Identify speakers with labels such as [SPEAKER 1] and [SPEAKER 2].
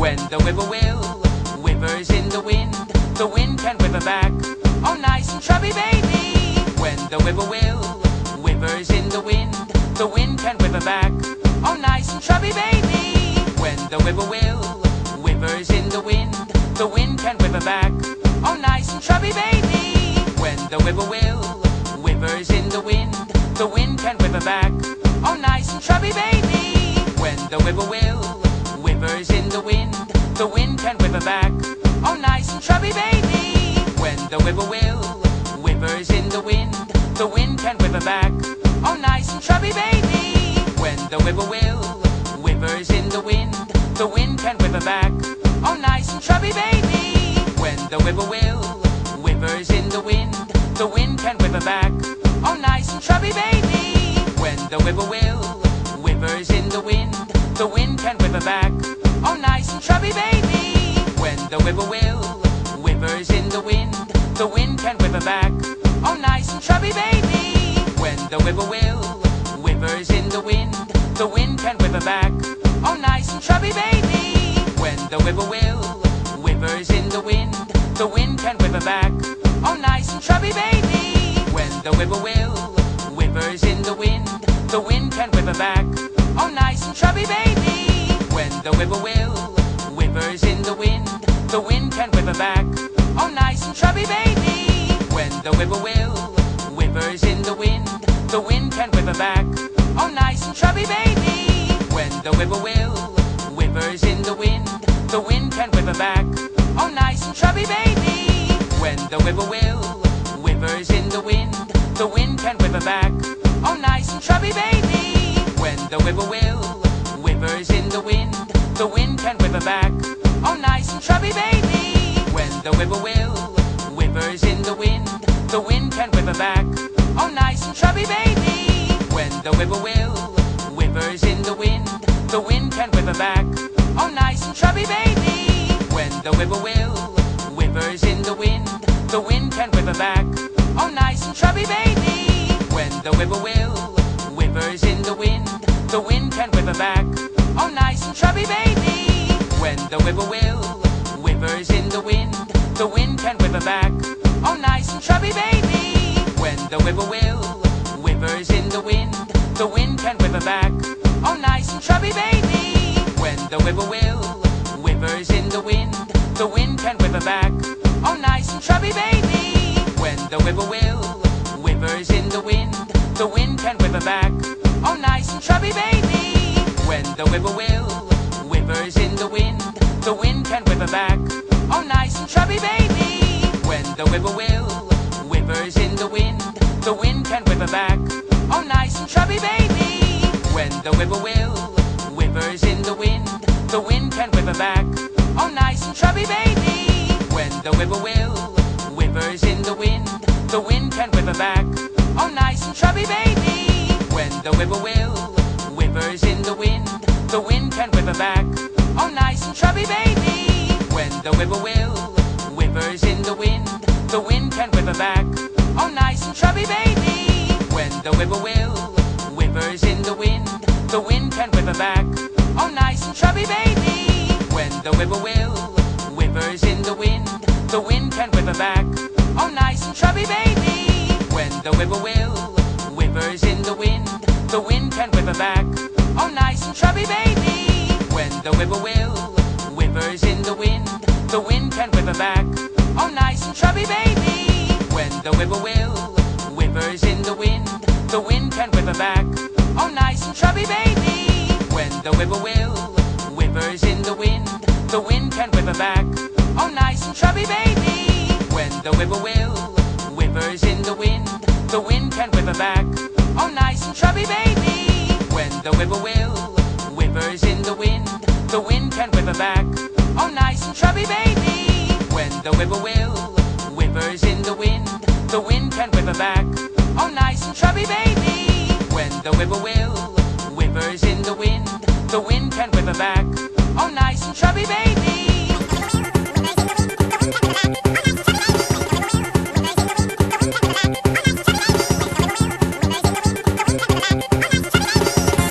[SPEAKER 1] when the whippoorwill whimpers in the wind can whip her back. Oh, nice and chubby baby. When the whippoorwill whimpers in the wind can whip her back. Oh, nice and chubby baby. When the whippoorwill whimpers in the wind can whip her back. Oh, nice and chubby baby. When the whippoorwill whimpers in the wind can whip her back. Oh, nice and chubby baby. When the whippoorwill whimpers in the wind can whip her back. Oh, nice and chubby baby. When the whippoorwill whimpers in the wind can whip her back. Oh, nice and chubby baby. When the whippoorwill whimpers in the wind can whip her back. Oh, nice and chubby baby. When the whippoorwill whimpers in the wind can whip her back. Oh, nice and chubby baby. When the whippoorwill whimpers in the wind can whip her back. Oh, nice and chubby baby. When the whippoorwill whimpers in the wind can whip her back. Oh, nice and chubby baby. When the whippoorwill whimpers in the wind can whip her back. Oh, nice and chubby baby. When the whippoorwill whimpers in the wind can whip her back. Oh, nice and chubby baby. When the whippoorwill whimpers in the wind can whip her back. Oh, nice and chubby baby. When the whippoorwill whimpers in the wind can whip her back. Oh, nice and chubby baby. When the whippoorwill whimpers in the wind can whip her back. Oh, nice and chubby baby. When the whippoorwill whimpers in the wind can whip her back. Oh, nice and chubby baby. When the whippoorwill whimpers in the wind can whip her back. Oh, nice and chubby baby. When the whippoorwill whimpers in the wind can whip her back. Oh, nice and chubby baby. When the whippoorwill whimpers in the wind can whip her back. Oh, nice and chubby baby. When the whippoorwill whimpers in the wind can whip her back. Oh, nice and chubby baby. When the whippoorwill whimpers in the wind can whip her back. Oh, nice and chubby baby. When the whippoorwill whimpers in the wind can whip her back. Oh, nice and chubby baby. When the whippoorwill whimpers in the wind can whip her back. Oh, nice and chubby baby. When the whippoorwill whimpers in the wind can whip her back. Oh, nice and chubby baby. When the whippoorwill whimpers in the wind can whip her back. Oh, nice and chubby baby. When the whippoorwill whimpers in the wind can whip her back. Oh, nice and chubby baby. When the whippoorwill whimpers in the wind can whip her back. Oh, nice and chubby baby. When the whippoorwill whimpers in the wind can whip her back. Oh, nice and chubby baby. When the whippoorwill whimpers in the wind can whip her back. Oh, nice and chubby baby. When the whippoorwill whimpers in the wind can whip her back. Oh, nice and chubby baby. When the whippoorwill whimpers in the wind can whip her back. Oh, nice and chubby baby. When the whippoorwill whimpers in the wind can whip her back. Oh, nice and chubby baby. When the whippoorwill whimpers in the wind can whip her back. Oh, nice and chubby baby. When the whippoorwill whimpers in the wind can whip her back. Oh, nice and chubby baby. When the whippoorwill whimpers in the wind can whip her back. Oh, nice and chubby baby. When the whippoorwill whimpers in the wind can whip her back. Oh, nice and chubby baby. When the whippoorwill whimpers in the wind can whip her back. Oh, nice and chubby baby. When the whippoorwill whimpers in the wind can whip her back. Oh, nice and chubby baby. When the whippoorwill whimpers in the wind can whip her back. Oh, nice and chubby baby. When the whippoorwill whimpers in the wind can whip her back. Oh, nice and chubby baby. When the whippoorwill whimpers in the wind can whip her back. Oh, nice and chubby baby. When the whippoorwill whimpers in the wind